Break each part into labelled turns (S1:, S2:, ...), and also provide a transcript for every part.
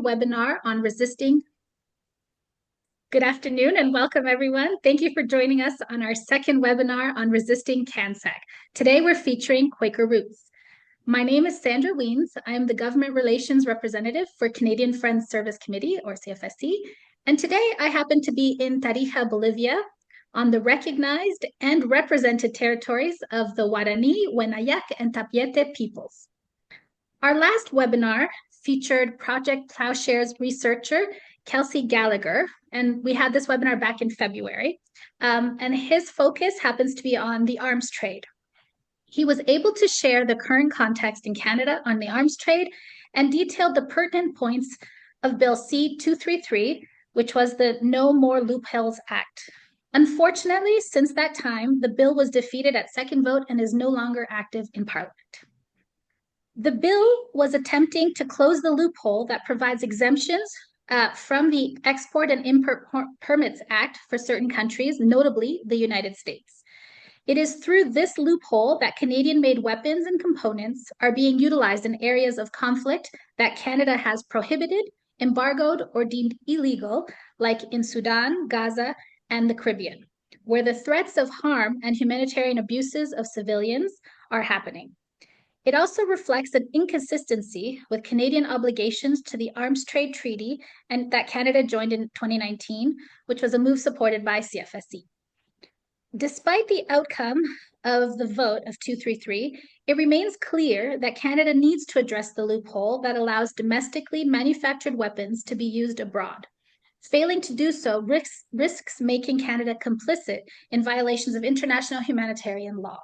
S1: second webinar on resisting. Good afternoon and welcome everyone. Thank you for joining us on our second webinar on resisting CANSEC. Today we're featuring Quaker Roots. My name is Sandra Weens. I am the Government Relations Representative for Canadian Friends Service Committee, or CFSC, and today I happen to be in Tarija, Bolivia, on the recognized and represented territories of the Guarani, Wenayak, and Tapiete peoples. Our last webinar featured Project Plowshares researcher Kelsey Gallagher, and we had this webinar back in February, and his focus happens to be on the arms trade. He was able to share the current context in Canada on the arms trade and detailed the pertinent points of Bill C-233, which was the No More Loopholes Act. Unfortunately, since that time, the bill was defeated at second vote and is no longer active in Parliament. The bill was attempting to close the loophole that provides exemptions from the Export and Import Permits Act for certain countries, notably the United States. It is through this loophole that Canadian-made weapons and components are being utilized in areas of conflict that Canada has prohibited, embargoed, or deemed illegal, like in Sudan, Gaza, and the Caribbean, where the threats of harm and humanitarian abuses of civilians are happening. It also reflects an inconsistency with Canadian obligations to the Arms Trade Treaty and that Canada joined in 2019, which was a move supported by CFSC. Despite the outcome of the vote of 233, it remains clear that Canada needs to address the loophole that allows domestically manufactured weapons to be used abroad. Failing to do so risks making Canada complicit in violations of international humanitarian law.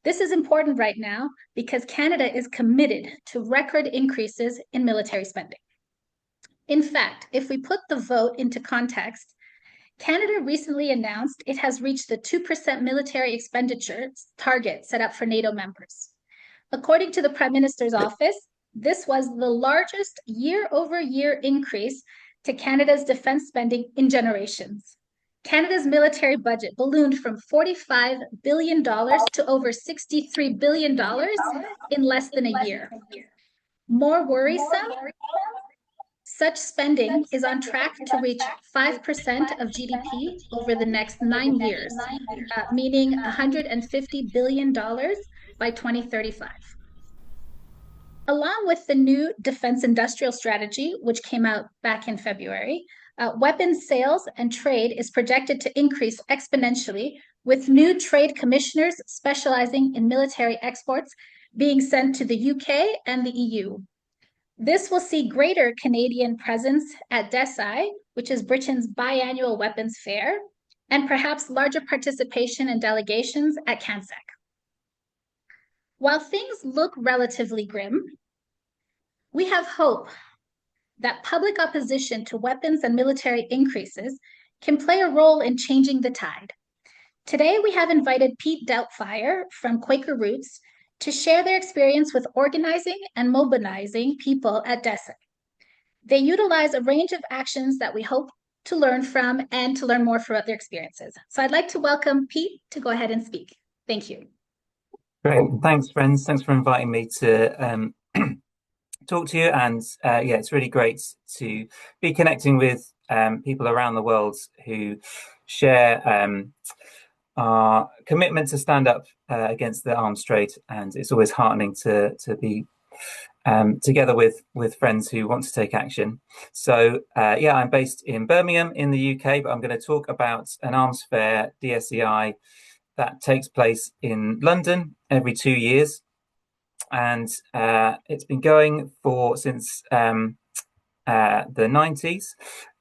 S1: This is important right now because Canada is committed to record increases in military spending. In fact, if we put the vote into context, Canada recently announced it has reached the 2% military expenditure target set up for NATO members. According to the Prime Minister's office, this was the largest year-over-year increase to Canada's defense spending in generations. Canada's military budget ballooned from $45 billion to over $63 billion in less than a year. More worrisome, such spending is on track to reach 5% of GDP over the next 9 years, meaning $150 billion by 2035. Along with the new Defense Industrial Strategy, which came out back in February, weapons sales and trade is projected to increase exponentially, with new trade commissioners specializing in military exports being sent to the UK and the EU. This will see greater Canadian presence at DESI, which is Britain's biannual weapons fair, and perhaps larger participation in delegations at CANSEC. While things look relatively grim, we have hope that public opposition to weapons and military increases can play a role in changing the tide. Today, we have invited Pete Doubtfire from Quaker Roots to share their experience with organizing and mobilizing people at DESI. They utilize a range of actions that we hope to learn from and to learn more throughout their experiences. So I'd like to welcome Pete to go ahead and speak. Thank you.
S2: Great. Thanks, friends. Thanks for inviting me to talk to you. And yeah, it's really great to be connecting with people around the world who share our commitment to stand up against the arms trade. And it's always heartening to be together with friends who want to take action. So yeah, I'm based in Birmingham in the UK, but I'm going to talk about an arms fair, DSEI, that takes place in London every 2 years. And it's been going since the 90s,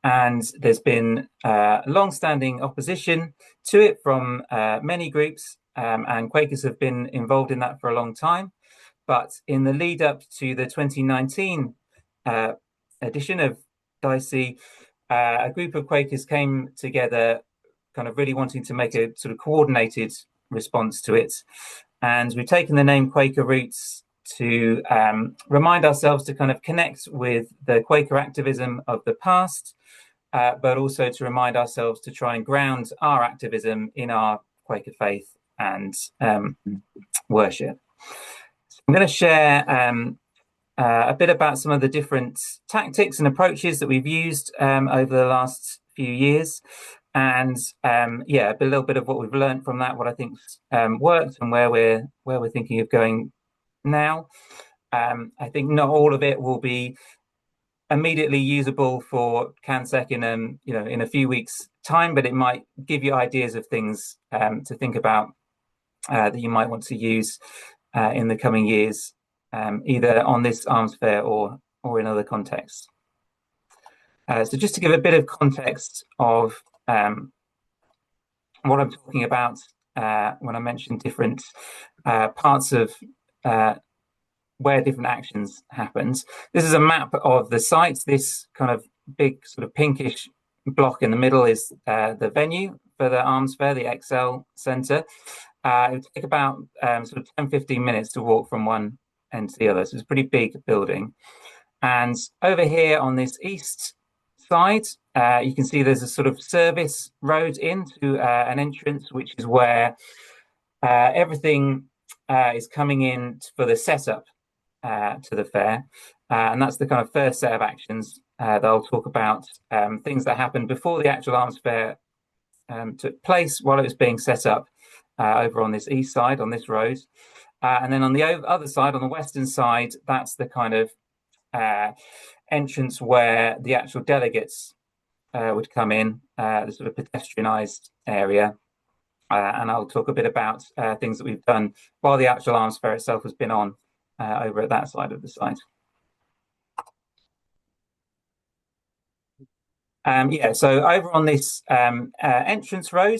S2: and there's been long-standing opposition to it from many groups, and Quakers have been involved in that for a long time. But in the lead up to the 2019 edition of DESI, a group of Quakers came together, kind of really wanting to make a sort of coordinated response to it. And we've taken the name Quaker Roots to remind ourselves to kind of connect with the Quaker activism of the past, but also to remind ourselves to try and ground our activism in our Quaker faith and worship. So I'm going to share a bit about some of the different tactics and approaches that we've used over the last few years, and yeah, a little bit of what we've learned from that, what I think worked, and where we're thinking of going now. I think not all of it will be immediately usable for CANSEC in in a few weeks' time, but it might give you ideas of things to think about that you might want to use in the coming years, either on this arms fair or in other contexts. So just to give a bit of context of what I'm talking about when I mention different parts of where different actions happens. This is a map of the site. This kind of big sort of pinkish block in the middle is the venue for the arms fair, the XL Centre. It would take about sort of 10-15 minutes to walk from one end to the other. So it's a pretty big building. And over here on this east side, you can see there's a sort of service road into an entrance, which is where everything is coming in for the setup to the fair. And that's the kind of first set of actions that I'll talk about, things that happened before the actual arms fair took place while it was being set up over on this east side, on this road. And then on the other side, on the western side, that's the kind of entrance where the actual delegates would come in, the sort of pedestrianised area. And I'll talk a bit about things that we've done while the actual arms fair itself has been on over at that side of the site. Yeah, so over on this entrance road,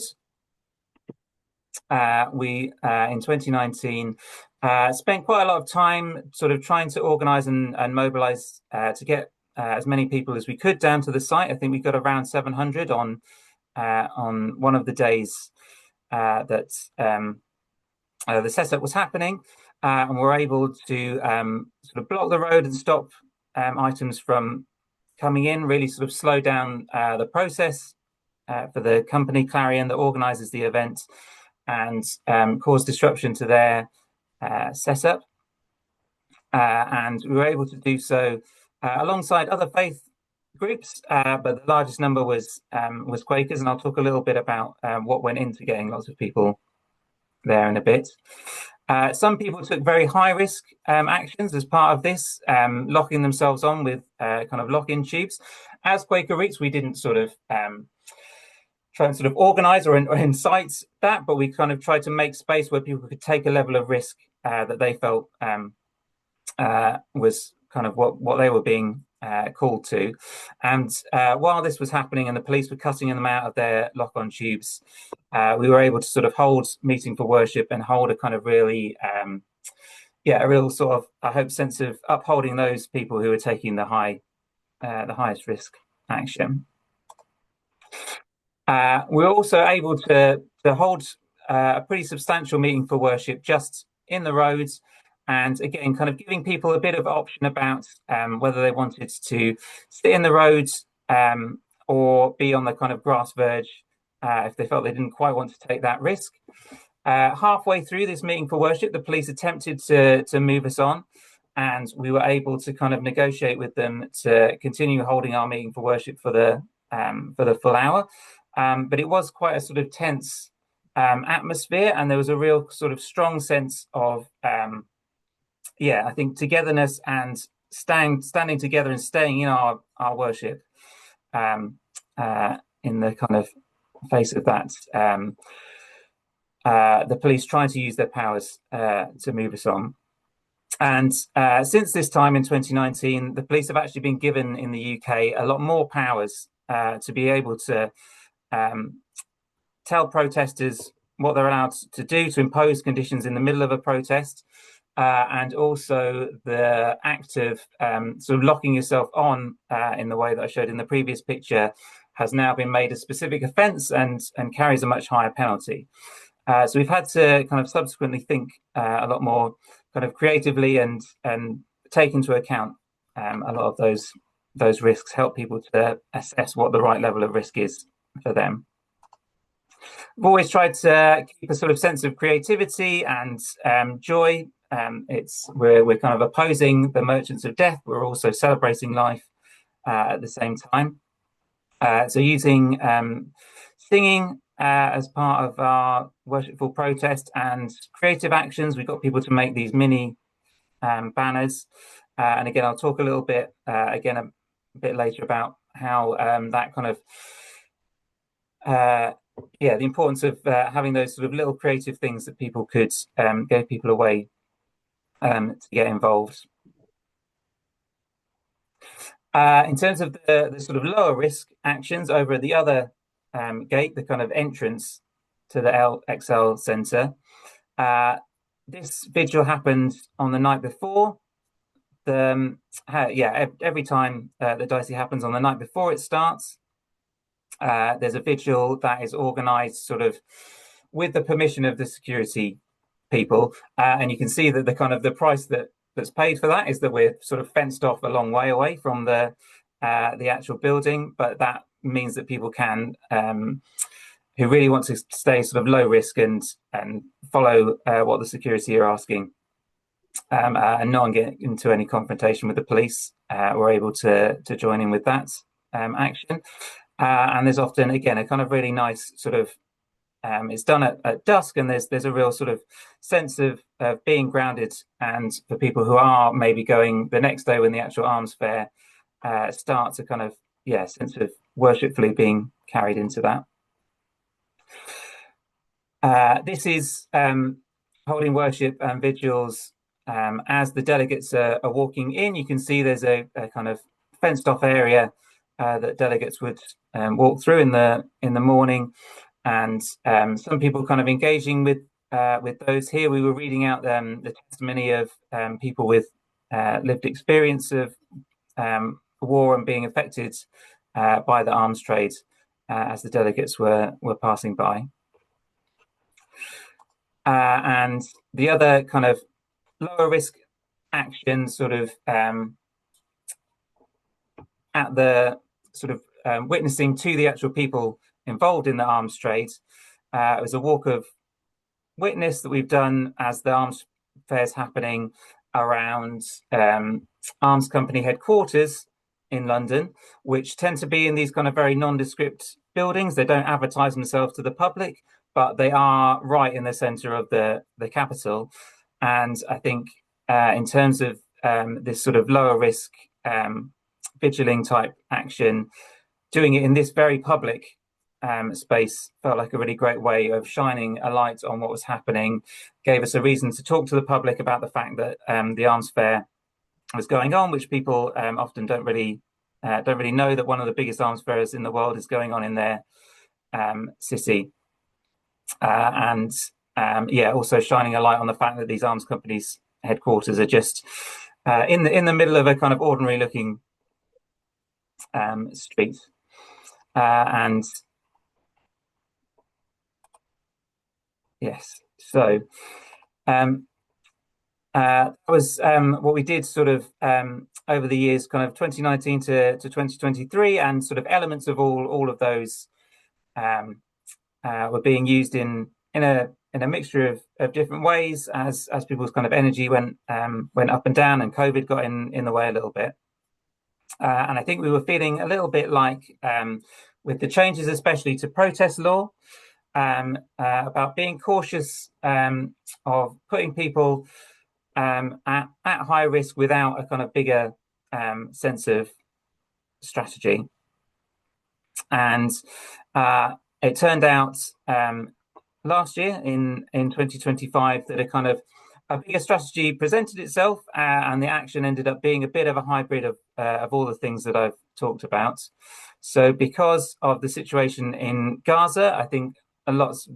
S2: we in 2019 spent quite a lot of time sort of trying to organise and mobilise to get as many people as we could down to the site. I think we got around 700 on one of the days that the setup was happening, and we're able to sort of block the road and stop items from coming in, really sort of slow down the process for the company Clarion that organises the event, and cause disruption to their setup. And we were able to do so alongside other faith groups, but the largest number was Quakers, and I'll talk a little bit about what went into getting lots of people there in a bit. Some people took very high-risk actions as part of this, locking themselves on with kind of lock-in tubes. As Quaker Roots, we didn't sort of try and sort of organise or incite that, but we kind of tried to make space where people could take a level of risk that they felt was kind of what they were being called to. And while this was happening and the police were cutting them out of their lock-on tubes, we were able to sort of hold meeting for worship and hold a kind of really, a real sort of, I hope, sense of upholding those people who were taking the highest risk action. We were also able to hold a pretty substantial meeting for worship just in the roads, and again, kind of giving people a bit of option about whether they wanted to sit in the roads or be on the kind of grass verge if they felt they didn't quite want to take that risk. Halfway through this meeting for worship, the police attempted to move us on, and we were able to kind of negotiate with them to continue holding our meeting for worship for the full hour. But it was quite a sort of tense atmosphere, and there was a real sort of strong sense of I think togetherness and standing together and staying in our worship in the kind of face of that. The police trying to use their powers to move us on. And since this time in 2019, the police have actually been given in the UK a lot more powers to be able to tell protesters what they're allowed to do, to impose conditions in the middle of a protest, and also the act of sort of locking yourself on in the way that I showed in the previous picture has now been made a specific offence and carries a much higher penalty. So we've had to kind of subsequently think a lot more kind of creatively and take into account a lot of those risks, help people to assess what the right level of risk is for them. We've always tried to keep a sort of sense of creativity and joy we're kind of opposing the merchants of death. We're also celebrating life at the same time. So using singing as part of our worshipful protest and creative actions, we've got people to make these mini banners. And again, I'll talk a little bit again a bit later about how that kind of the importance of having those sort of little creative things that people could get people away to get involved. In terms of the sort of lower risk actions over at the other gate, the kind of entrance to the XL Centre, this vigil happened on the night before. Every time the DESI happens on the night before it starts, there's a vigil that is organised sort of with the permission of the security people, and you can see that the kind of the price that's paid for that is that we're sort of fenced off a long way away from the actual building, but that means that people can who really want to stay sort of low risk and follow what the security are asking and not get into any confrontation with the police, we're able to join in with that action. And there's often, again, a kind of really nice sort of it's done at dusk, and there's a real sort of sense of being grounded, and for people who are maybe going the next day when the actual arms fair starts, a kind of sense of worshipfully being carried into that. This is holding worship and vigils as the delegates are walking in. You can see there's a kind of fenced off area that delegates would walk through in the morning. And some people kind of engaging with those here. We were reading out the testimony of people with lived experience of war and being affected by the arms trade as the delegates were passing by. And the other kind of lower risk action sort of at the sort of witnessing to the actual people involved in the arms trade. It was a walk of witness that we've done as the arms fair is happening around arms company headquarters in London, which tend to be in these kind of very nondescript buildings. They don't advertise themselves to the public, but they are right in the centre of the capital. And I think in terms of this sort of lower risk vigiling type action, doing it in this very public space felt like a really great way of shining a light on what was happening, gave us a reason to talk to the public about the fact that the arms fair was going on, which people often don't really know, that one of the biggest arms fairs in the world is going on in their city. Also shining a light on the fact that these arms companies' headquarters are just in the middle of a kind of ordinary looking street. So that was what we did sort of over the years, kind of 2019 to 2023, and sort of elements of all of those were being used in a mixture of different ways as people's kind of energy went up and down, and COVID got in the way a little bit. And I think we were feeling a little bit like with the changes, especially to protest law, about being cautious of putting people at high risk without a kind of bigger sense of strategy. And it turned out last year in 2025 that a bigger strategy presented itself, and the action ended up being a bit of a hybrid of all the things that I've talked about. So because of the situation in Gaza, I think a much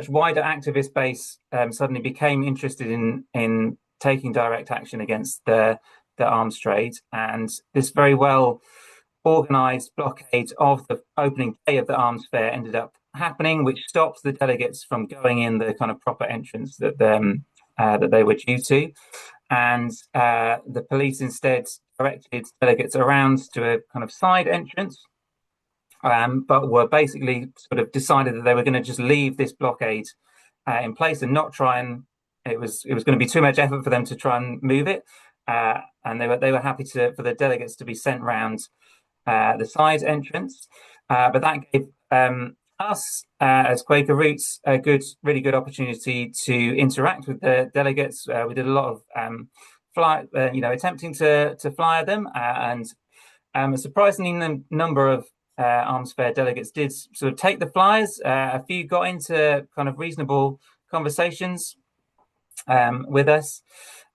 S2: wider activist base suddenly became interested in taking direct action against the arms trade, and this very well organised blockade of the opening day of the arms fair ended up happening, which stopped the delegates from going in the kind of proper entrance that they were due to, and the police instead directed delegates around to a kind of side entrance, but were basically sort of decided that they were going to just leave this blockade in place and not try and it was going to be too much effort for them to try and move it, and they were happy for the delegates to be sent round the side entrance, but that gave us as Quaker Roots a really good opportunity to interact with the delegates. We did a lot of attempting to flyer them, and a surprising number of arms fair delegates did sort of take the flyers. A few got into kind of reasonable conversations with us,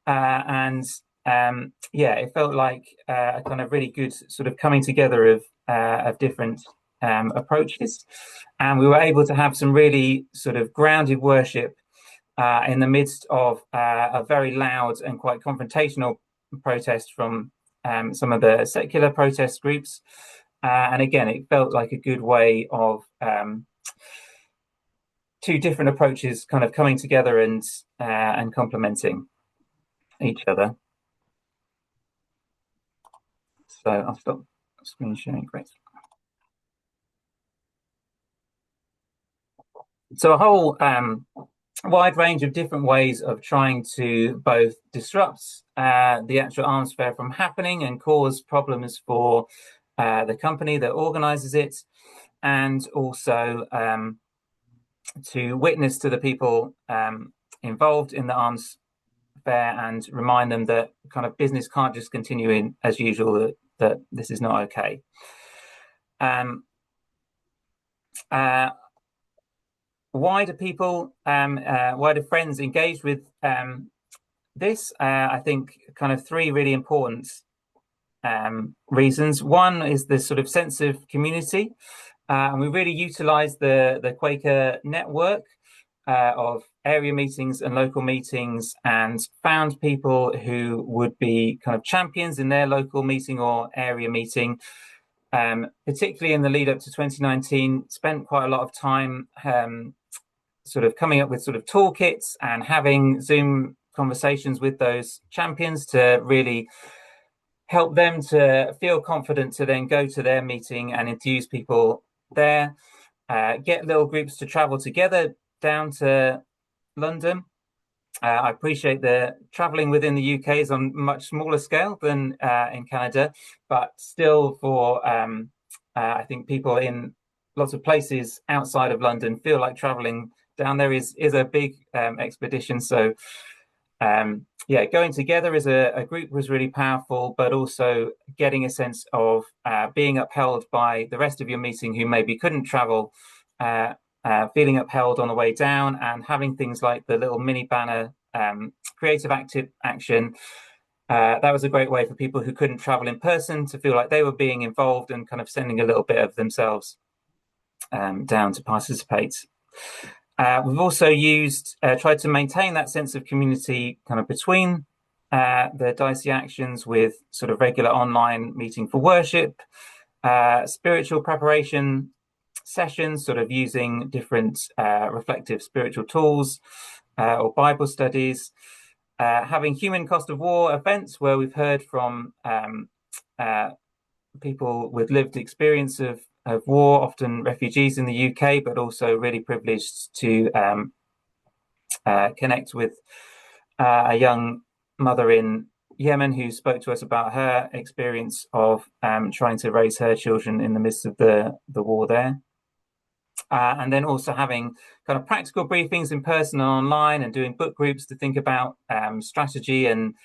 S2: and it felt like a kind of really good sort of coming together of different approaches, and we were able to have some really sort of grounded worship in the midst of a very loud and quite confrontational protest from some of the secular protest groups. And again, it felt like a good way of two different approaches kind of coming together and complementing each other. So I'll stop screen sharing. Great. So a whole wide range of different ways of trying to both disrupt the actual arms fair from happening and cause problems for the company that organizes it, and also to witness to the people involved in the arms fair and remind them that kind of business can't just continue in as usual, that this is not okay. Why do people, why do friends engage with this? I think kind of three really important reasons. One is this sort of sense of community, and we really utilize the Quaker network of area meetings and local meetings, and found people who would be kind of champions in their local meeting or area meeting, particularly in the lead up to 2019. Spent quite a lot of time sort of coming up with sort of toolkits and having Zoom conversations with those champions to really help them to feel confident to then go to their meeting and enthuse people there, get little groups to travel together down to London. I appreciate the traveling within the UK is on much smaller scale than in Canada, but still for I think people in lots of places outside of London feel like traveling down there is a big expedition. So going together as a group was really powerful, but also getting a sense of being upheld by the rest of your meeting who maybe couldn't travel, feeling upheld on the way down, and having things like the little mini banner creative action. That was a great way for people who couldn't travel in person to feel like they were being involved and kind of sending a little bit of themselves down to participate. We've also tried to maintain that sense of community kind of between the DESI actions with sort of regular online meeting for worship, spiritual preparation sessions, sort of using different reflective spiritual tools or Bible studies, having human cost of war events where we've heard from people with lived experience of war, often refugees in the UK, but also really privileged to connect with a young mother in Yemen who spoke to us about her experience of trying to raise her children in the midst of the war there. And then also having kind of practical briefings in person and online, and doing book groups to think about strategy and,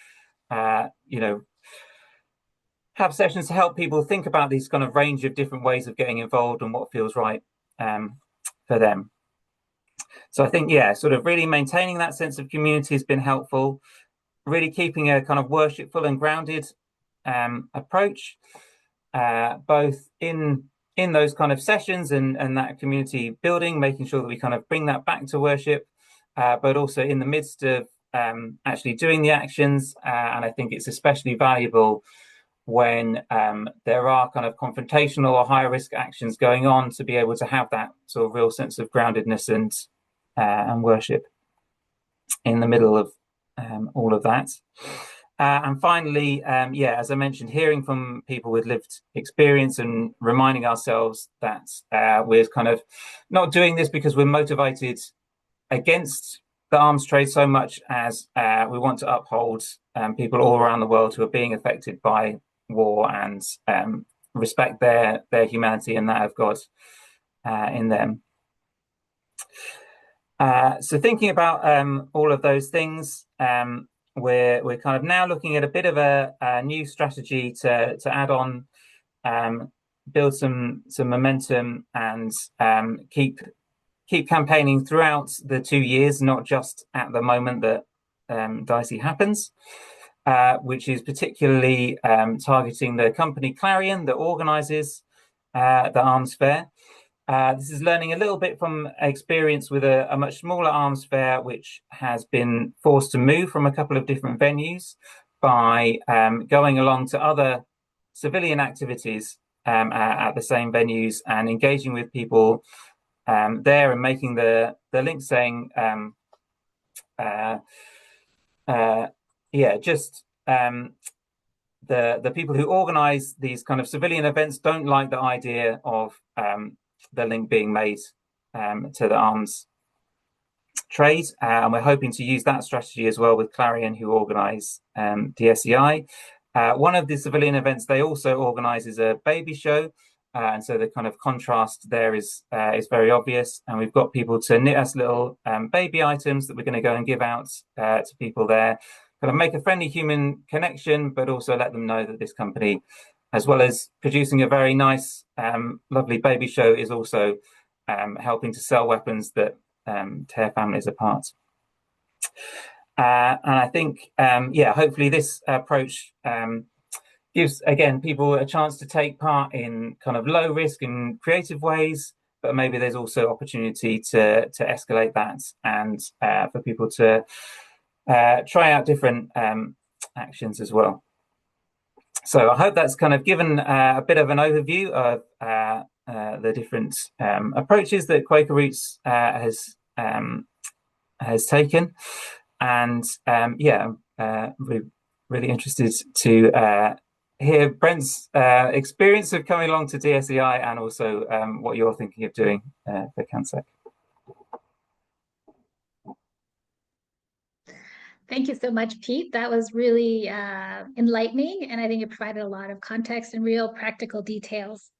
S2: have sessions to help people think about these kind of range of different ways of getting involved and what feels right for them. So I think, sort of really maintaining that sense of community has been helpful, really keeping a kind of worshipful and grounded approach, both in those kind of sessions and that community building, making sure that we kind of bring that back to worship, but also in the midst of actually doing the actions. And I think it's especially valuable when there are kind of confrontational or high risk actions going on, to be able to have that sort of real sense of groundedness and worship in the middle of all of that. And finally, as I mentioned, hearing from people with lived experience and reminding ourselves that we're kind of not doing this because we're motivated against the arms trade so much as we want to uphold people all around the world who are being affected by war and respect their humanity and that of God in them. So thinking about all of those things, we're kind of now looking at a bit of a new strategy to add on, build some momentum, and keep campaigning throughout the 2 years, not just at the moment that DESI happens, which is particularly targeting the company Clarion that organises the arms fair. This is learning a little bit from experience with a much smaller arms fair, which has been forced to move from a couple of different venues by going along to other civilian activities at the same venues and engaging with people there and making the link saying, the people who organize these kind of civilian events don't like the idea of the link being made to the arms trade, and we're hoping to use that strategy as well with Clarion, who organise DSEI. One of the civilian events they also organise is a baby show, and so the kind of contrast there is very obvious. And we've got people to knit us little baby items that we're going to go and give out to people there, kind of make a friendly human connection, but also let them know that this company, as well as producing a very nice, lovely baby show, is also helping to sell weapons that tear families apart. And I think, hopefully this approach gives, again, people a chance to take part in kind of low risk and creative ways, but maybe there's also opportunity to escalate that and for people to try out different actions as well. So I hope that's kind of given a bit of an overview of the different approaches that Quaker Roots has taken, and really interested to hear Brent's experience of coming along to DSEI and also what you're thinking of doing for CANSEC.
S1: Thank you so much, Pete. That was really enlightening, and I think it provided a lot of context and real practical details.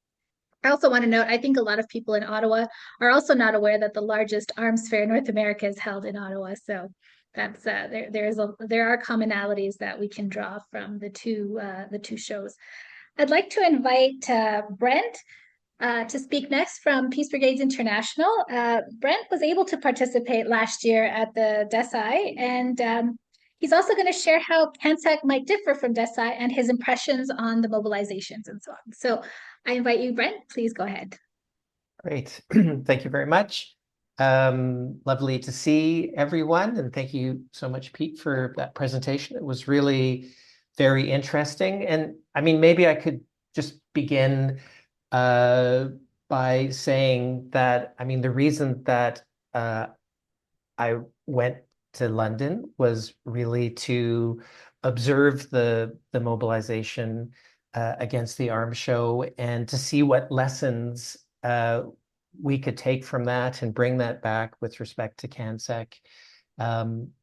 S1: I also want to note, I think a lot of people in Ottawa are also not aware that the largest arms fair in North America is held in Ottawa. So that's there are commonalities that we can draw from the two shows. I'd like to invite Brent to speak next from Peace Brigades International. Brent was able to participate last year at the DESI, and he's also going to share how CANSEC might differ from DESI and his impressions on the mobilizations and so on. So I invite you, Brent, please go ahead.
S3: Great. Thank you very much. Lovely to see everyone, and thank you so much, Pete, for that presentation. It was really very interesting. And I mean, maybe I could just begin by saying that, I mean, the reason that I went to London was really to observe the mobilization against the arms show and to see what lessons we could take from that and bring that back with respect to CANSEC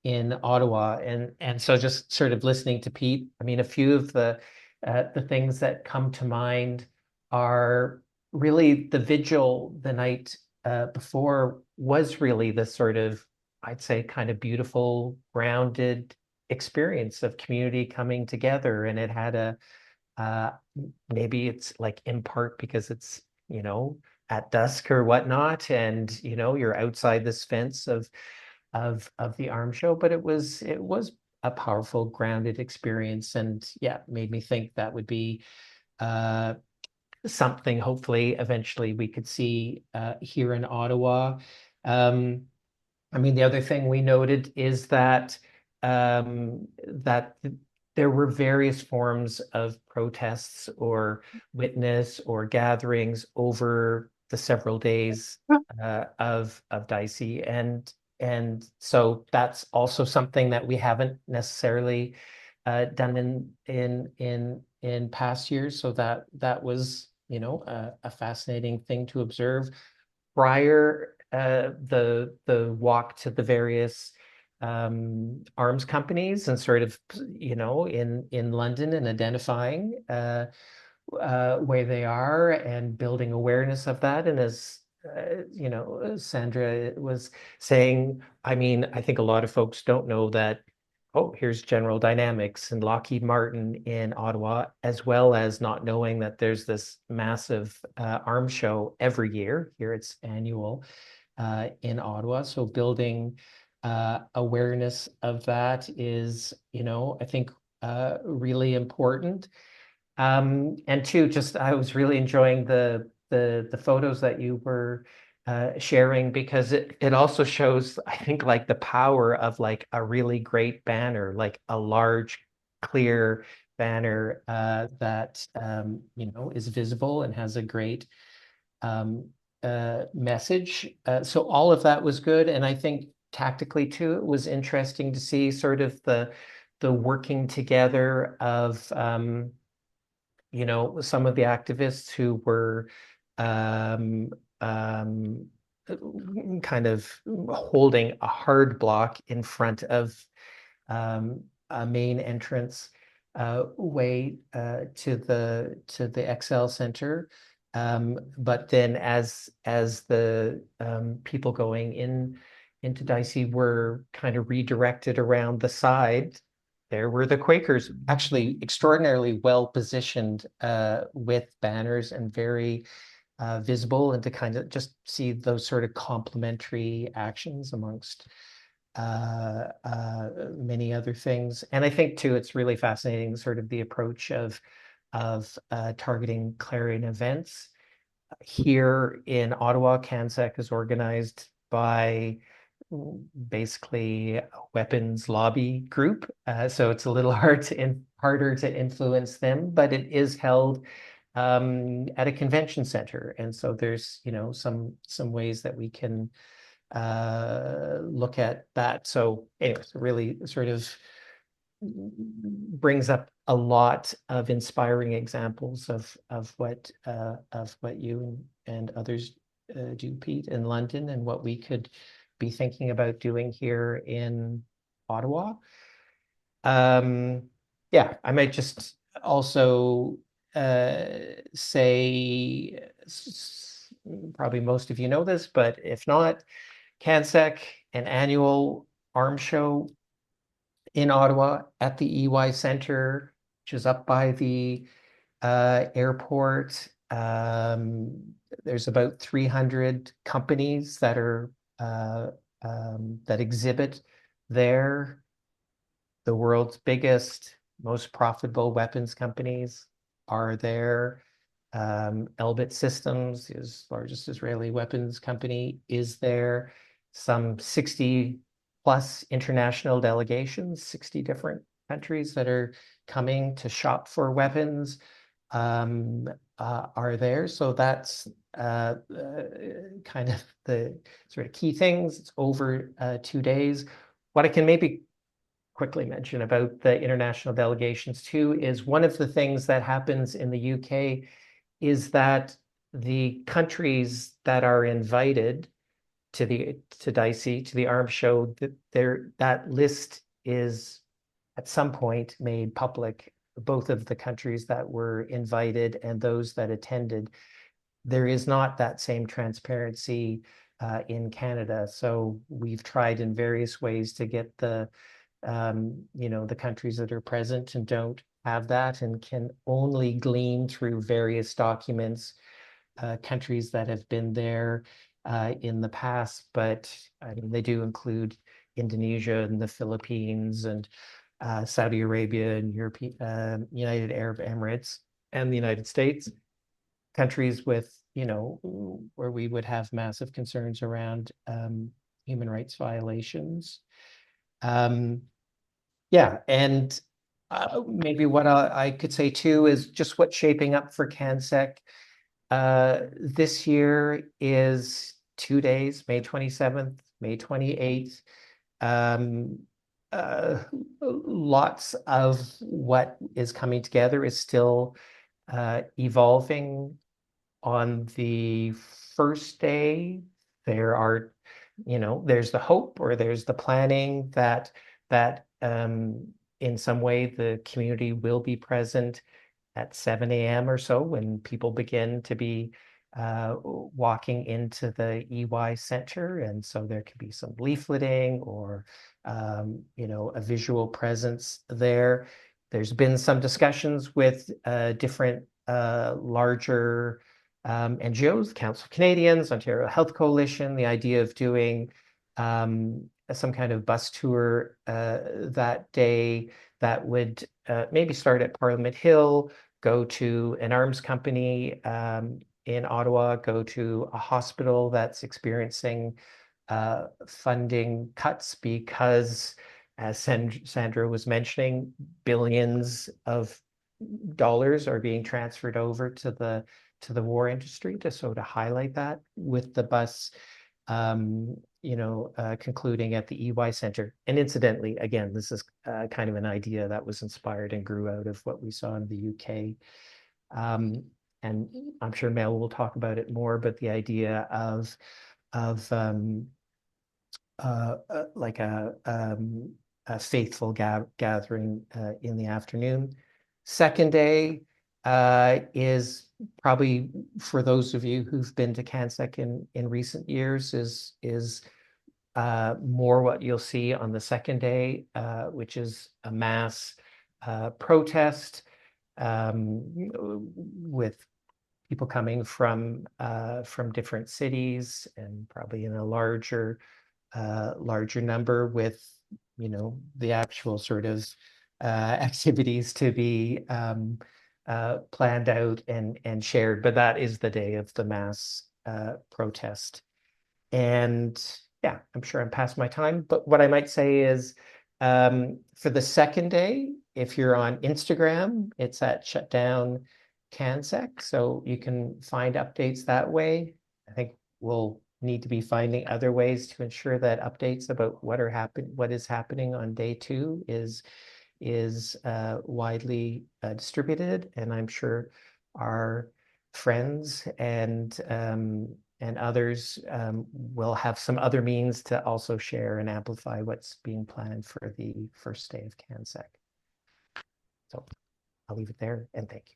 S3: in Ottawa. And so just sort of listening to Pete, I mean, a few of the things that come to mind are really the vigil the night before was really the sort of, I'd say, kind of beautiful, grounded experience of community coming together. And it had a, maybe it's like in part because it's, you know, at dusk or whatnot, and, you know, you're outside this fence of the arms show, but it was a powerful, grounded experience. And yeah, made me think that would be something hopefully eventually we could see here in Ottawa. I mean, the other thing we noted is that that there were various forms of protests or witness or gatherings over the several days of DESI, and so that's also something that we haven't necessarily done in past years. So that was, you know, a fascinating thing to observe. Prior the walk to the various arms companies and sort of, in London and identifying where they are and building awareness of that. And as Sandra was saying, I mean, I think a lot of folks don't know that, oh, here's General Dynamics and Lockheed Martin in Ottawa, as well as not knowing that there's this massive arms show every year. Here it's annual in Ottawa. So building awareness of that is, I think really important. And two, just I was really enjoying the photos that you were sharing, because it also shows, I think, like the power of like a really great banner, like a large, clear banner that is visible and has a great message. So all of that was good, and I think tactically too, it was interesting to see sort of the working together of some of the activists who were um, um, kind of holding a hard block in front of a main entrance way to the XL Center. But then as the people going into DESI were kind of redirected around the side, there were the Quakers, actually extraordinarily well positioned with banners and very visible, and to kind of just see those sort of complementary actions amongst many other things. And I think too, it's really fascinating sort of the approach of targeting Clarion events. Here in Ottawa, CANSEC is organized by basically a weapons lobby group. So it's a little harder to influence them, but it is held at a convention center. And so there's, some ways that we can look at that. So anyways, really sort of brings up a lot of inspiring examples of what you and others do, Pete, in London, and what we could be thinking about doing here in Ottawa. Yeah, I might just also say, probably most of you know this, but if not, CANSEC, an annual arms show in Ottawa at the EY Center, which is up by the airport. There's about 300 companies that are that exhibit there. The world's biggest, most profitable weapons companies are there. Elbit Systems, the largest Israeli weapons company, is there. Some 60 plus international delegations, 60 different countries that are coming to shop for weapons are there. So that's kind of the sort of key things. It's over 2 days. What I can maybe quickly mention about the international delegations too is one of the things that happens in the UK is that the countries that are invited to DESI, to the arms show, that list is at some point made public. Both of the countries that were invited and those that attended, there is not that same transparency in Canada. So we've tried in various ways to get the countries that are present and don't have that and can only glean through various documents, countries that have been there in the past. But I mean, they do include Indonesia and the Philippines and Saudi Arabia and United Arab Emirates and the United States, countries with, where we would have massive concerns around human rights violations. Yeah, and maybe what I could say too is just what's shaping up for CANSEC this year is 2 days, May 27th, May 28th. Lots of what is coming together is still evolving. On the first day, there are there's the hope or there's the planning that in some way the community will be present at 7 a.m. or so when people begin to be walking into the EY Center. And so there could be some leafleting or, a visual presence there. There's been some discussions with different larger NGOs, Council of Canadians, Ontario Health Coalition, the idea of doing some kind of bus tour that day that would maybe start at Parliament Hill, go to an arms company in Ottawa, go to a hospital that's experiencing funding cuts because, as Sandra was mentioning, billions of dollars are being transferred over to the war industry to highlight that with the bus concluding at the EY Center. And incidentally, again, this is kind of an idea that was inspired and grew out of what we saw in the UK. And I'm sure Mel will talk about it more, but the idea of like a faithful gathering in the afternoon. Second day is probably, for those of you who've been to CANSEC in recent years, is more what you'll see on the second day, which is a mass protest with people coming from different cities and probably in a larger number with the actual sort of activities to be planned out and shared. But that is the day of the mass protest. And yeah, I'm sure I'm past my time, but what I might say is for the second day, if you're on Instagram, it's at Shutdown CANSEC, so you can find updates that way. I think we'll need to be finding other ways to ensure that updates about what is happening on day 2 is widely distributed, and I'm sure our friends and others will have some other means to also share and amplify what's being planned for the first day of CANSEC. So I'll leave it there and thank you.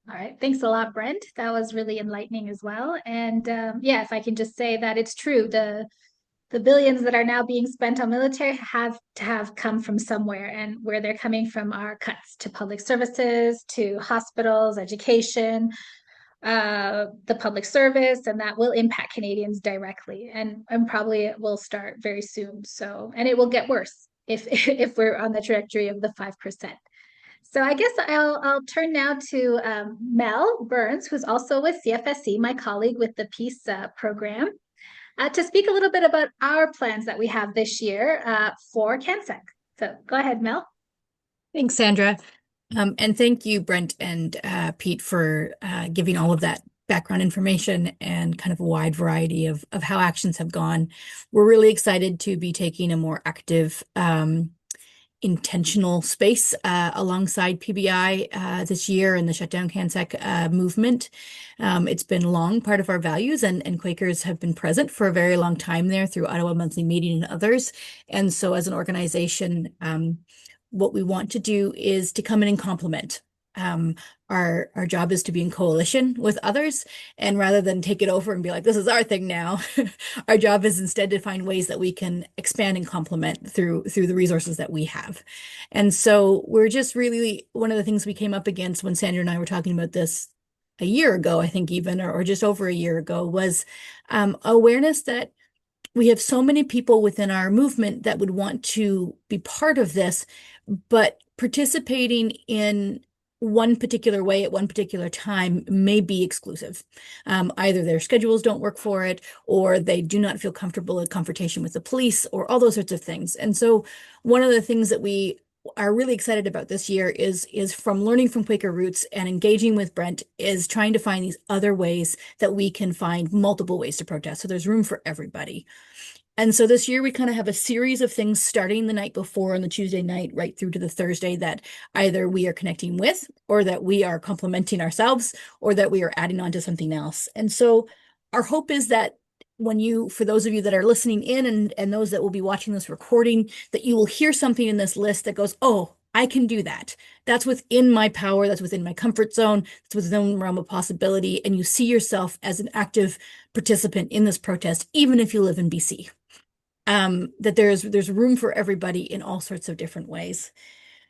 S1: All right, thanks a lot, Brent. That was really enlightening as well. And yeah, if I can just say that it's true, the billions that are now being spent on military have to have come from somewhere, and where they're coming from are cuts to public services, to hospitals, education, the public service, and that will impact Canadians directly, and probably it will start very soon. So, and it will get worse if if we're on the trajectory of the 5%. So I guess I'll turn now to Mel Burns, who's also with CFSC, my colleague with the Peace program, to speak a little bit about our plans that we have this year for CANSEC. So go ahead, Mel.
S4: Thanks, Sandra. And thank you, Brent and Pete, for giving all of that background information and kind of a wide variety of how actions have gone. We're really excited to be taking a more active intentional space alongside PBI this year in the Shutdown CANSEC movement. It's been long part of our values, and Quakers have been present for a very long time there through Ottawa Monthly Meeting and others. And so as an organization, what we want to do is to come in and complement. Our job is to be in coalition with others, and rather than take it over and be like, this is our thing now, our job is instead to find ways that we can expand and complement through the resources that we have. And so we're just really, one of the things we came up against when Sandra and I were talking about this a year ago, I think even, or just over a year ago, was awareness that we have so many people within our movement that would want to be part of this, but participating in one particular way at one particular time may be exclusive. Either their schedules don't work for it, or they do not feel comfortable in confrontation with the police, or all those sorts of things. And so one of the things that we are really excited about this year is from learning from Quaker Roots and engaging with Brent, is trying to find these other ways that we can find multiple ways to protest. So there's room for everybody. And so this year we kind of have a series of things starting the night before on the Tuesday night right through to the Thursday that either we are connecting with, or that we are complementing ourselves, or that we are adding on to something else. And so our hope is that for those of you that are listening in and those that will be watching this recording, that you will hear something in this list that goes, oh, I can do that. That's within my power. That's within my comfort zone. That's within the realm of possibility. And you see yourself as an active participant in this protest, even if you live in BC. That there's room for everybody in all sorts of different ways.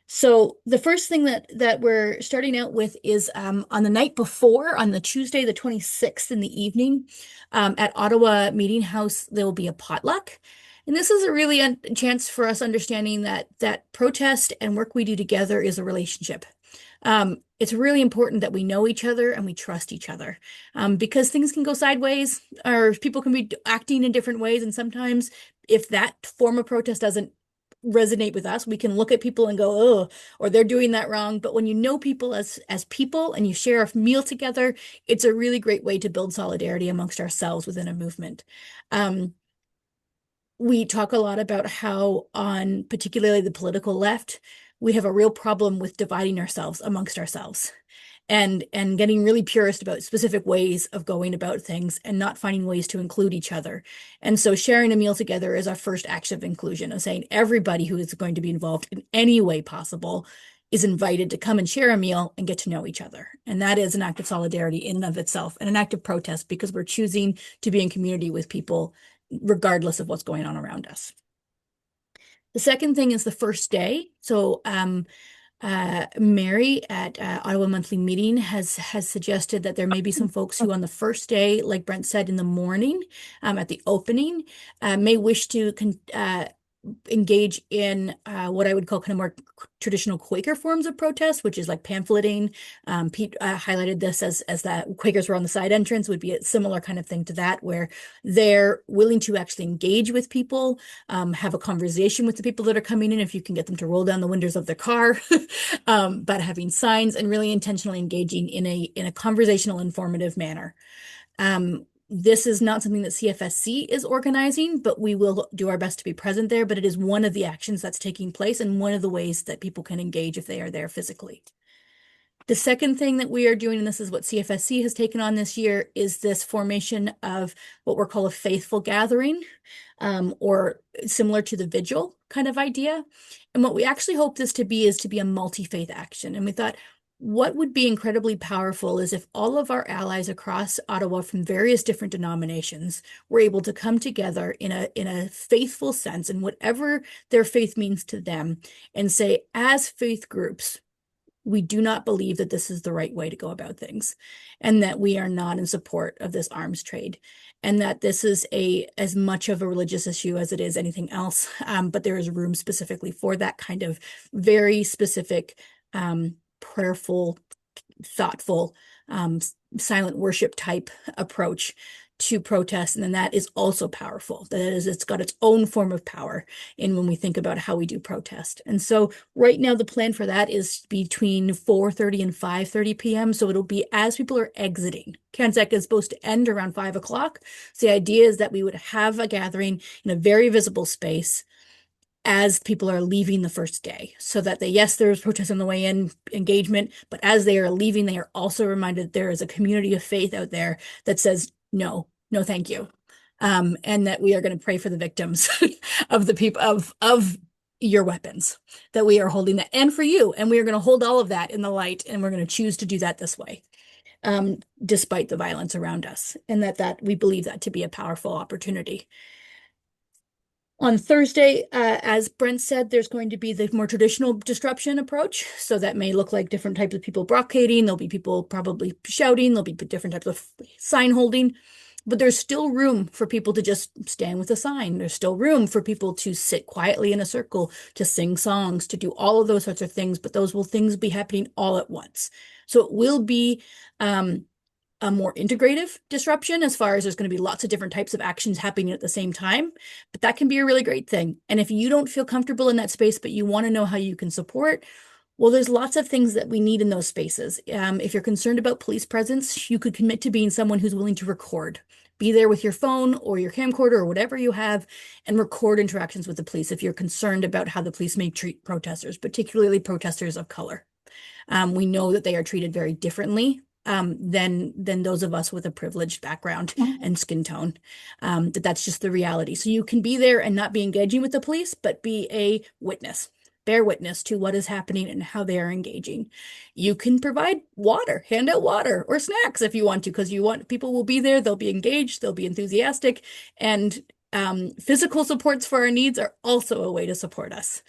S4: So the first thing that we're starting out with is on the night before, on the Tuesday, the 26th in the evening, at Ottawa Meeting House, there will be a potluck. And this is a really chance for us understanding that protest and work we do together is a relationship. It's really important that we know each other and we trust each other, because things can go sideways, or people can be acting in different ways. And sometimes if that form of protest doesn't resonate with us, we can look at people and go, oh, or they're doing that wrong. But when you know people as people and you share a meal together, it's a really great way to build solidarity amongst ourselves within a movement. We talk a lot about how on particularly the political left, we have a real problem with dividing ourselves amongst ourselves and getting really purist about specific ways of going about things and not finding ways to include each other. And so sharing a meal together is our first act of inclusion, of saying everybody who is going to be involved in any way possible is invited to come and share a meal and get to know each other. And that is an act of solidarity in and of itself, and an act of protest, because we're choosing to be in community with people regardless of what's going on around us. The second thing is the first day. So Mary at Ottawa Monthly Meeting has suggested that there may be some folks who on the first day, like Brent said, in the morning at the opening, may wish to engage in what I would call kind of more traditional Quaker forms of protest, which is like pamphleting. Pete highlighted this as that Quakers were on the side entrance, would be a similar kind of thing to that, where they're willing to actually engage with people, have a conversation with the people that are coming in, if you can get them to roll down the windows of their car, but having signs and really intentionally engaging in a conversational, informative manner. This is not something that CFSC is organizing, but we will do our best to be present there. But it is one of the actions that's taking place and one of the ways that people can engage if they are there physically. The second thing that we are doing, and this is what CFSC has taken on this year, is this formation of what we're called a faithful gathering, or similar to the vigil kind of idea. And what we actually hope this to be is to be a multi-faith action. And we thought, what would be incredibly powerful is if all of our allies across Ottawa from various different denominations were able to come together in a faithful sense, and whatever their faith means to them, and say, as faith groups, we do not believe that this is the right way to go about things, and that we are not in support of this arms trade, and that this is as much of a religious issue as it is anything else. But there is room specifically for that kind of very specific, prayerful, thoughtful, silent worship type approach to protest. And then that is also powerful. That is, it's got its own form of power in when we think about how we do protest. And so right now the plan for that is between 4:30 and 5:30 p.m. So it'll be as people are exiting. CANSEC is supposed to end around 5 o'clock. So the idea is that we would have a gathering in a very visible space as people are leaving the first day, so that there's protest on the way in, engagement, but as they are leaving, they are also reminded there is a community of faith out there that says, no, thank you. And that we are going to pray for the victims of the people of your weapons, that we are holding that, and for you. And we are going to hold all of that in the light, and we're going to choose to do that this way, despite the violence around us. And that we believe that to be a powerful opportunity. On Thursday, as Brent said, there's going to be the more traditional disruption approach. So that may look like different types of people blockading. There'll be people probably shouting. There'll be different types of sign holding. But there's still room for people to just stand with a sign. There's still room for people to sit quietly in a circle, to sing songs, to do all of those sorts of things. But those will things be happening all at once. So it will be a more integrative disruption, as far as there's going to be lots of different types of actions happening at the same time, but that can be a really great thing. And if you don't feel comfortable in that space, but you want to know how you can support, well, there's lots of things that we need in those spaces. If you're concerned about police presence, you could commit to being someone who's willing to record be there with your phone or your camcorder or whatever you have and record interactions with the police if you're concerned about how the police may treat protesters, particularly protesters of color. We know that they are treated very differently than those of us with a privileged background and skin tone. That's just the reality. So you can be there and not be engaging with the police, but be a witness. Bear witness to what is happening and how they are engaging. You can provide water, hand out water or snacks if you want to, because people will be there, they'll be engaged, they'll be enthusiastic, and physical supports for our needs are also a way to support us.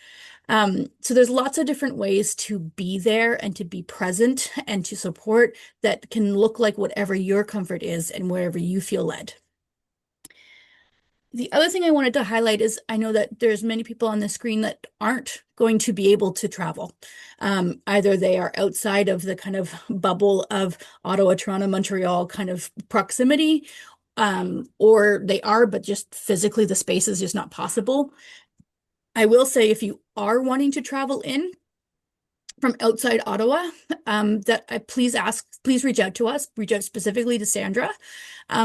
S4: So there's lots of different ways to be there and to be present and to support that can look like whatever your comfort is and wherever you feel led. The other thing I wanted to highlight is I know that there's many people on the screen that aren't going to be able to travel. Either they are outside of the kind of bubble of Ottawa, Toronto, Montreal kind of proximity, or they are, but just physically the space is just not possible. I will say if you are wanting to travel in from outside Ottawa, please reach out to us, reach out specifically to Sandra,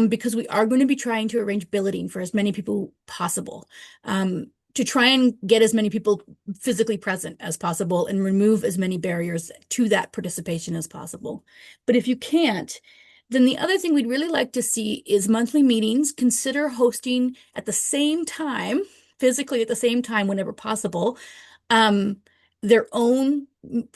S4: because we are going to be trying to arrange billeting for as many people possible, to try and get as many people physically present as possible and remove as many barriers to that participation as possible. But if you can't, then the other thing we'd really like to see is monthly meetings. Consider hosting at the same time, physically at the same time whenever possible, their own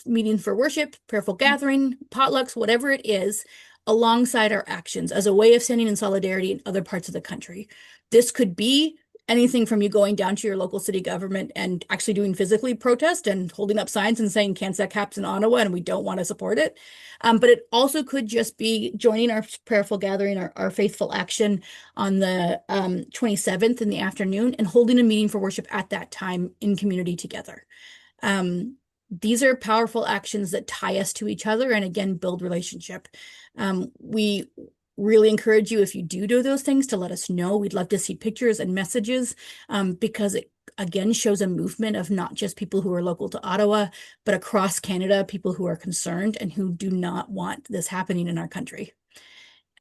S4: meeting for worship, prayerful gathering, potlucks, whatever it is, alongside our actions as a way of standing in solidarity in other parts of the country. This could be anything from you going down to your local city government and actually doing physically protest and holding up signs and saying CANSEC happens in Ottawa and we don't want to support it. But it also could just be joining our prayerful gathering, our faithful action on the 27th in the afternoon and holding a meeting for worship at that time in community together. These are powerful actions that tie us to each other and again, build relationship. We really encourage you, if you do those things, to let us know. We'd love to see pictures and messages, because it again shows a movement of not just people who are local to Ottawa, but across Canada, people who are concerned and who do not want this happening in our country.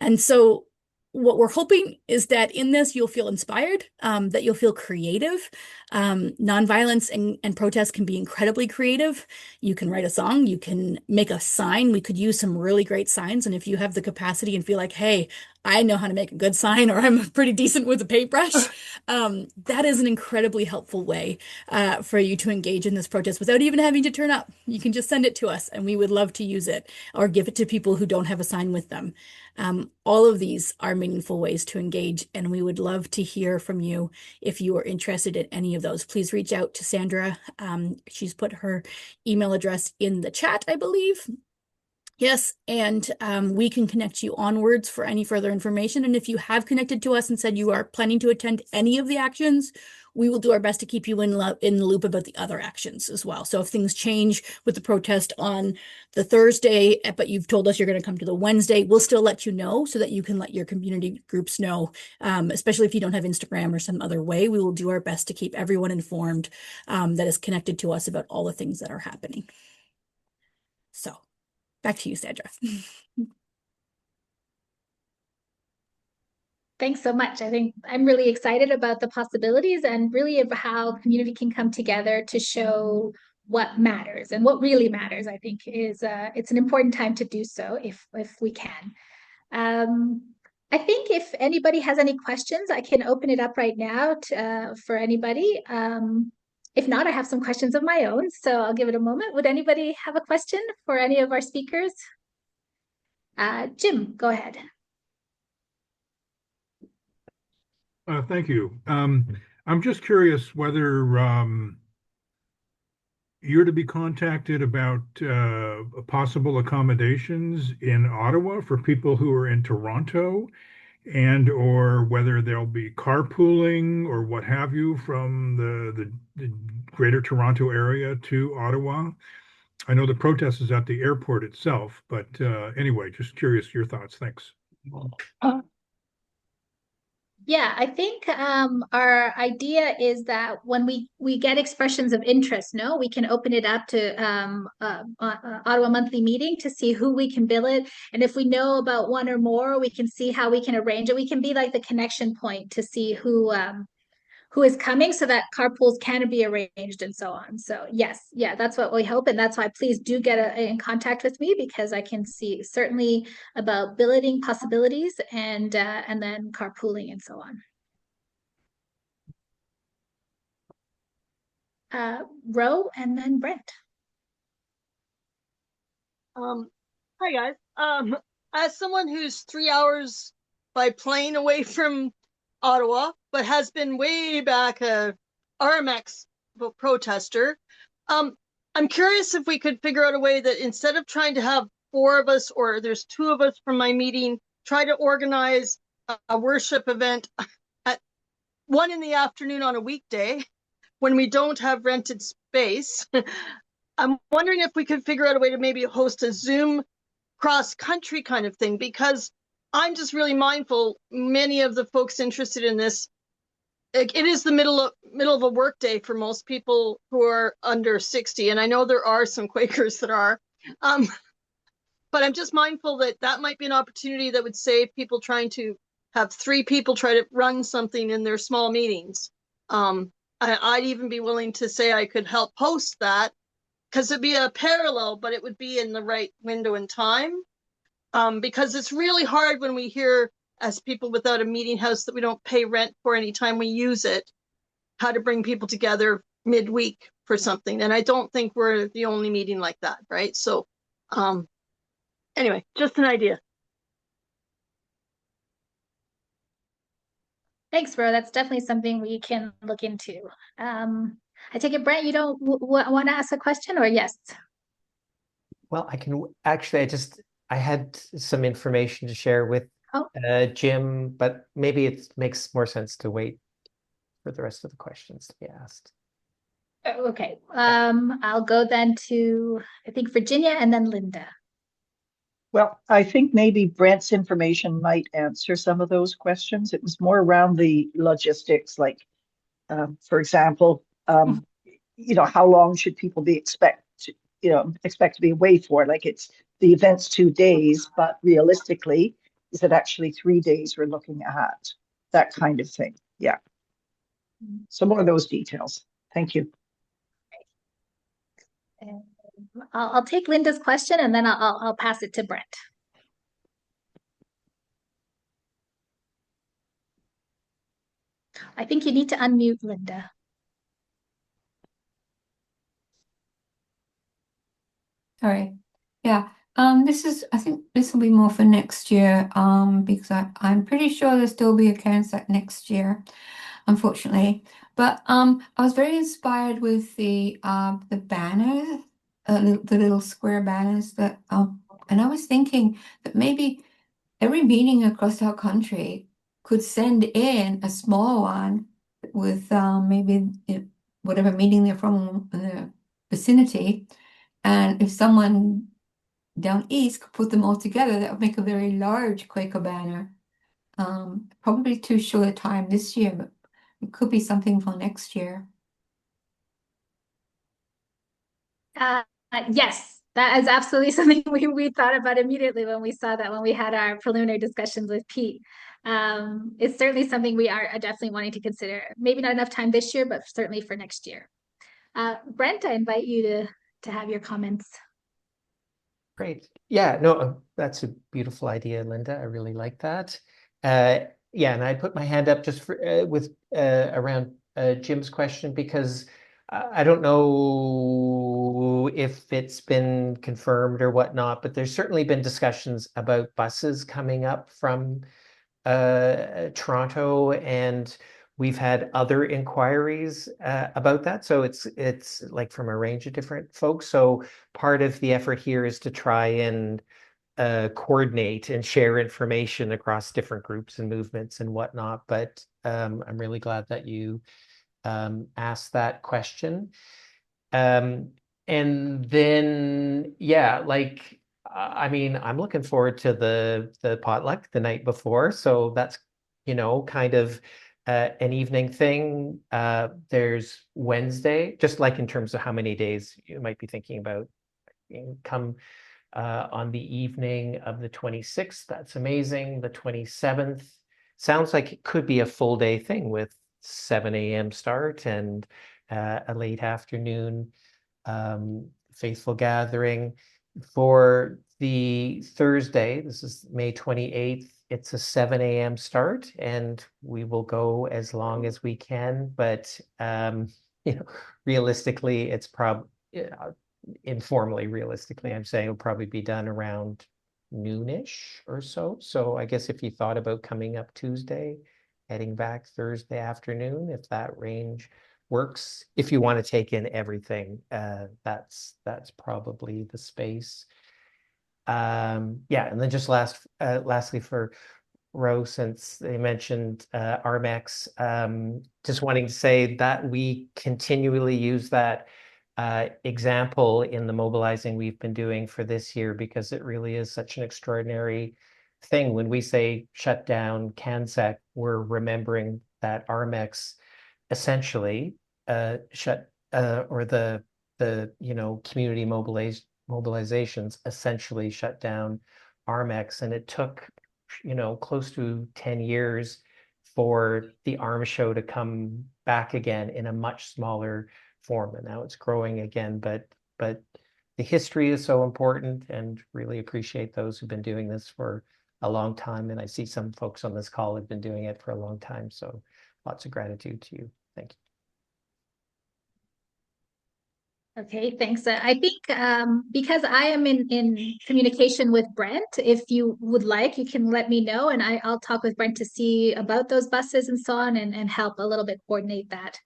S4: And so what we're hoping is that in this, you'll feel inspired, that you'll feel creative. Nonviolence and protest can be incredibly creative. You can write a song, you can make a sign. We could use some really great signs. And if you have the capacity and feel like, hey, I know how to make a good sign, or I'm pretty decent with a paintbrush, that is an incredibly helpful way for you to engage in this protest without even having to turn up. You can just send it to us and we would love to use it, or give it to people who don't have a sign with them. All of these are meaningful ways to engage, and we would love to hear from you if you are interested in any of those. Please reach out to Sandra. She's put her email address in the chat, I believe. Yes, and we can connect you onwards for any further information. And if you have connected to us and said you are planning to attend any of the actions, we will do our best to keep you in the loop about the other actions as well. So if things change with the protest on the Thursday, but you've told us you're going to come to the Wednesday, we'll still let you know so that you can let your community groups know, especially if you don't have Instagram or some other way. We will do our best to keep everyone informed that is connected to us about all the things that are happening. So back to you, Sandra.
S1: Thanks so much. I think I'm really excited about the possibilities and really of how community can come together to show what matters and what really matters. I think is it's an important time to do so if we can. I think if anybody has any questions, I can open it up right now for anybody. If not, I have some questions of my own, so I'll give it a moment. Would anybody have a question for any of our speakers? Jim, go ahead.
S5: Thank you. I'm just curious whether you're to be contacted about possible accommodations in Ottawa for people who are in Toronto, and or whether there'll be carpooling or what have you from the Greater Toronto area to Ottawa. I know the protest is at the airport itself, but anyway, just curious your thoughts. Thanks.
S1: Yeah, I think our idea is that when we get expressions of interest, no, we can open it up to Ottawa monthly meeting to see who we can bill it, and if we know about one or more, we can see how we can arrange it. We can be like the connection point to see who is coming so that carpools can be arranged and so on. So yes, yeah, that's what we hope. And that's why please do get in contact with me because I can see certainly about billeting possibilities and then carpooling and so on. Ro and then Brent.
S6: Hi guys. As someone who's 3 hours by plane away from Ottawa, but has been way back a RMX protester, I'm curious if we could figure out a way that instead of trying to have 4 of us, or there's 2 of us from my meeting, try to organize a worship event at 1 in the afternoon on a weekday when we don't have rented space. I'm wondering if we could figure out a way to maybe host a Zoom cross-country kind of thing, because I'm just really mindful, many of the folks interested in this, it is the middle of a workday for most people who are under 60, and I know there are some Quakers that are, but I'm just mindful that that might be an opportunity that would save people trying to have 3 people try to run something in their small meetings. I'd even be willing to say I could help host that, because it'd be a parallel, but it would be in the right window and time. Because it's really hard when we hear, as people without a meeting house that we don't pay rent for any time we use it, how to bring people together midweek for something. And I don't think we're the only meeting like that, right? So anyway, just an idea.
S1: Thanks, Ro. That's definitely something we can look into. I take it, Brent, you don't want to ask a question, or yes?
S3: Well, I can actually, I had some information to share with Jim, but maybe it makes more sense to wait for the rest of the questions to be asked.
S1: Okay. I'll go then to, I think, Virginia and then Linda.
S7: Well, I think maybe Brent's information might answer some of those questions. It was more around the logistics, like, for example, how long should people be expect to be away for? Like, it's the event's 2 days, but realistically, is it actually 3 days we're looking at? That kind of thing. Yeah. Some more of those details. Thank you.
S1: I'll take Linda's question and then I'll pass it to Brent. I think you need to unmute Linda.
S8: Sorry. Yeah. I think this will be more for next year, because I'm pretty sure there'll still be a CANSEC next year, unfortunately. But I was very inspired with the banners, the little square banners that and I was thinking that maybe every meeting across our country could send in a small one with maybe whatever meeting they're from in the vicinity. And if someone down east could put them all together, that would make a very large Quaker banner. Probably too short a time this year, but it could be something for next year.
S1: Yes, that is absolutely something we thought about immediately when we saw that, when we had our preliminary discussions with Pete. It's certainly something we are definitely wanting to consider. Maybe not enough time this year, but certainly for next year. Brent, I invite you to have your comments.
S3: Great. Yeah, no, that's a beautiful idea, Linda. I really like that. Yeah, and I put my hand up just for around Jim's question, because I don't know if it's been confirmed or whatnot, but there's certainly been discussions about buses coming up from Toronto, and we've had other inquiries about that. So it's like from a range of different folks. So part of the effort here is to try and coordinate and share information across different groups and movements and whatnot. But I'm really glad that you asked that question. And then, yeah, like, I mean, I'm looking forward to the potluck the night before. So that's kind of an evening thing. There's Wednesday, just like in terms of how many days you might be thinking about. Come on the evening of the 26th. That's amazing. The 27th sounds like it could be a full day thing with 7 a.m. start and a late afternoon faithful gathering. For the Thursday, this is May 28th, it's a 7 a.m. start, and we will go as long as we can. But realistically, it's probably informally, realistically, I'm saying it'll probably be done around noonish or so. So I guess if you thought about coming up Tuesday, heading back Thursday afternoon, if that range works. If you want to take in everything, that's probably the space. Yeah, and then just lastly for Rose, since they mentioned RMX, just wanting to say that we continually use that example in the mobilizing we've been doing for this year, because it really is such an extraordinary thing. When we say shut down CANSEC, we're remembering that RMX essentially shut or the community mobilizations essentially shut down RMX, and it took close to 10 years for the arms show to come back again in a much smaller form, and now it's growing again. But the history is so important, and really appreciate those who've been doing this for a long time. And I see some folks on this call have been doing it for a long time, so lots of gratitude to you. Thank you.
S1: Okay, thanks. I think because I am in communication with Brent, if you would like, you can let me know, and I'll talk with Brent to see about those buses and so on, and help a little bit coordinate that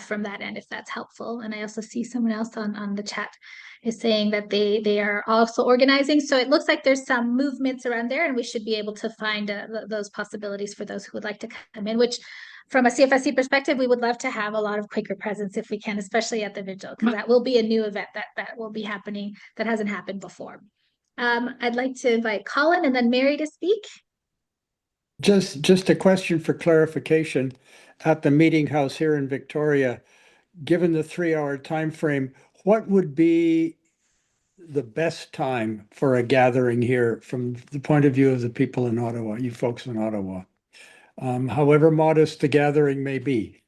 S1: from that end, if that's helpful. And I also see someone else on the chat is saying that they are also organizing. So it looks like there's some movements around there, and we should be able to find those possibilities for those who would like to come in, which from a CFSC perspective, we would love to have a lot of Quaker presence if we can, especially at the vigil, because that will be a new event that will be happening that hasn't happened before. I'd like to invite Colin and then Mary to speak.
S9: Just a question for clarification. At the meeting house here in Victoria, given the 3-hour time frame, what would be the best time for a gathering here from the point of view of the people in Ottawa, you folks in Ottawa? However modest the gathering may be.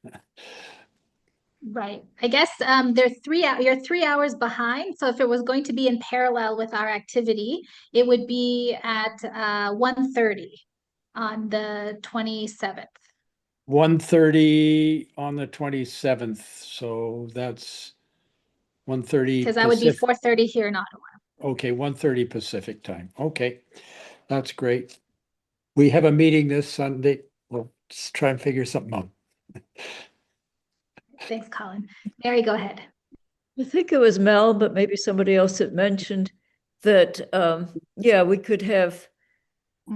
S1: Right. I guess you're 3 hours behind. So if it was going to be in parallel with our activity, it would be at 1:30 on the 27th.
S9: 1:30 on the 27th. So that's 1:30
S1: because that would be 4:30 here in Ottawa.
S9: Okay, 1:30 Pacific time. Okay, that's great. We have a meeting this Sunday. We'll just try and figure something out.
S1: Thanks, Colin. Mary, go ahead.
S10: I think it was Mel, but maybe somebody else had mentioned that, yeah, we could have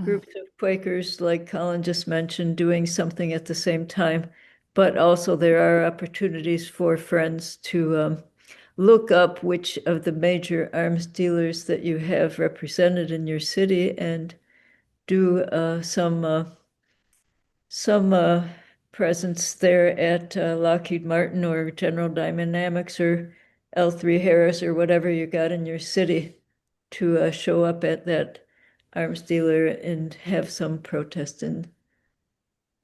S10: groups of Quakers, like Colin just mentioned, doing something at the same time. But also there are opportunities for friends to look up which of the major arms dealers that you have represented in your city and do some presence there at Lockheed Martin or General Dynamics or L3 Harris or whatever you got in your city to show up at that arms dealer and have some protest in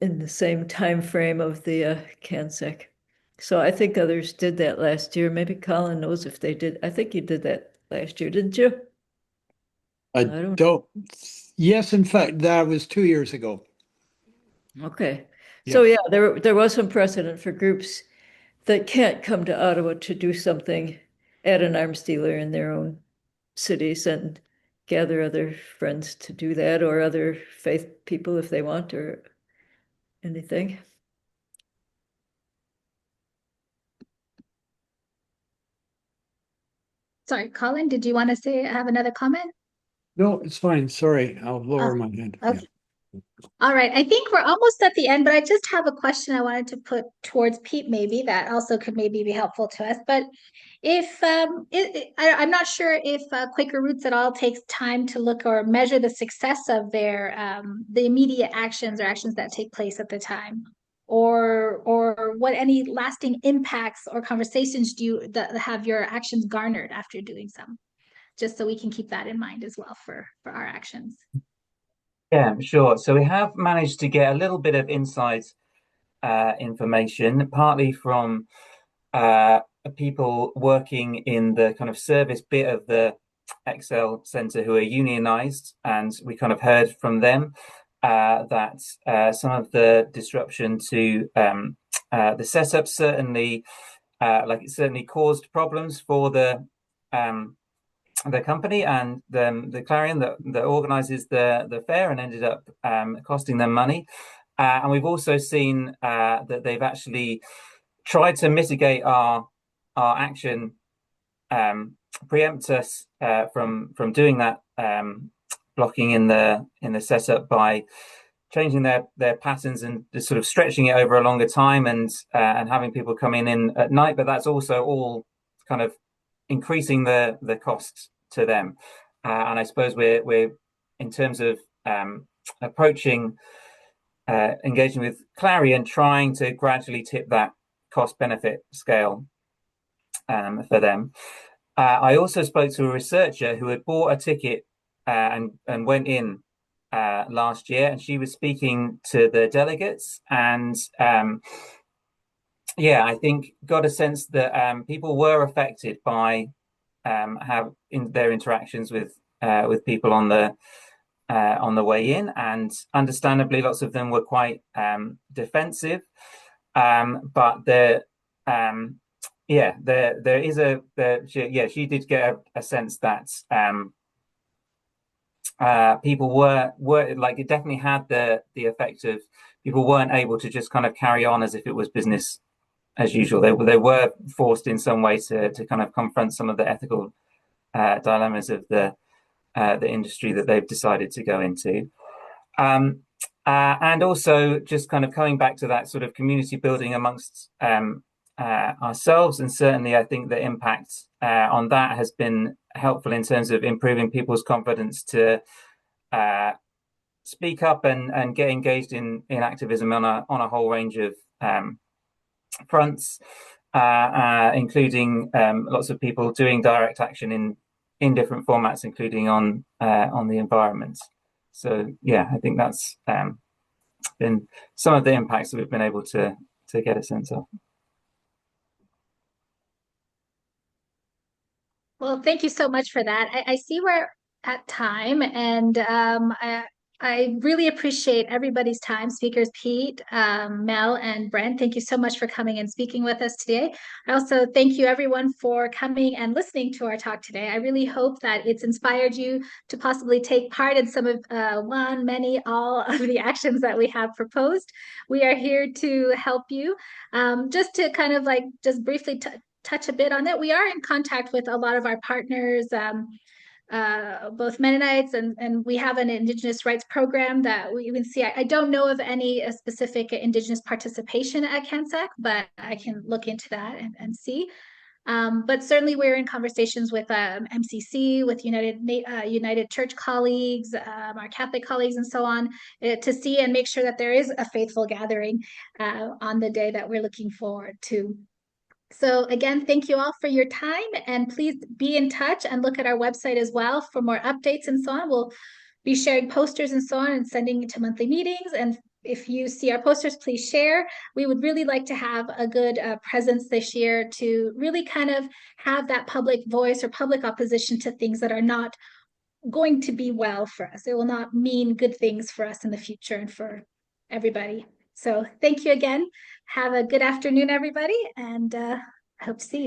S10: the same time frame of the CANSEC. So I think others did that last year. Maybe Colin knows if they did. I think you did that last year, didn't you?
S9: I don't. Yes, in fact, that was 2 years ago.
S10: Okay.
S9: Yeah.
S10: So yeah, there was some precedent for groups that can't come to Ottawa to do something at an arms dealer in their own cities and gather other friends to do that, or other faith people if they want, or anything.
S1: Sorry, Colin, did you want to have another comment?
S9: No, it's fine. Sorry, I'll lower my hand.
S1: Okay.
S9: Yeah.
S1: All right, I think we're almost at the end, but I just have a question I wanted to put towards Pete, maybe that also could maybe be helpful to us. But if I'm not sure if Quaker Roots at all takes time to look or measure the success of their the immediate actions or actions that take place at the time, or what any lasting impacts or conversations do you that have your actions garnered after doing some, just so we can keep that in mind as well for our actions.
S2: Yeah, sure. So we have managed to get a little bit of inside information, partly from people working in the kind of service bit of the Excel Centre who are unionized, and we kind of heard from them that some of the disruption to the setup certainly, it certainly caused problems for the company and the Clarion that organizes the fair, and ended up costing them money. And we've also seen that they've actually tried to mitigate our action, preempt us from doing that blocking in the setup by changing their patterns and just sort of stretching it over a longer time, and having people coming in at night. But that's also all kind of increasing the costs to them. And I suppose we're in terms of approaching engaging with Clarion, trying to gradually tip that cost benefit scale for them. I also spoke to a researcher who had bought a ticket and went in last year, and she was speaking to the delegates, and I think got a sense that people were affected by their interactions with people on the way in, and understandably, lots of them were quite defensive. But there is she did get a sense that people were like, it definitely had the effect of people weren't able to just kind of carry on as if it was business as usual. They were forced in some way to kind of confront some of the ethical dilemmas of the industry that they've decided to go into. And also just kind of coming back to that sort of community building amongst ourselves. And certainly I think the impact on that has been helpful in terms of improving people's confidence to speak up and get engaged in activism on a whole range of fronts, including lots of people doing direct action in different formats, including on the environment. So I think that's been some of the impacts that we've been able to get a sense of.
S1: Well, thank you so much for that. I see we're at time, and I really appreciate everybody's time. Speakers Pete, Mel, and Brent, thank you so much for coming and speaking with us today. I also thank you everyone for coming and listening to our talk today. I really hope that it's inspired you to possibly take part in some of one, many, all of the actions that we have proposed. We are here to help you. Just to kind of like just briefly touch a bit on it, we are in contact with a lot of our partners, both Mennonites, and we have an Indigenous rights program that we even see. I don't know of any specific Indigenous participation at CANSEC, but I can look into that and see. But certainly we're in conversations with MCC, with United Church colleagues, our Catholic colleagues, and so on, to see and make sure that there is a faithful gathering on the day that we're looking forward to. So again, thank you all for your time, and please be in touch and look at our website as well for more updates and so on. We'll be sharing posters and so on and sending it to monthly meetings. And if you see our posters, please share. We would really like to have a good presence this year to really kind of have that public voice or public opposition to things that are not going to be well for us. It will not mean good things for us in the future and for everybody. So thank you again. Have a good afternoon, everybody, and I hope to see you.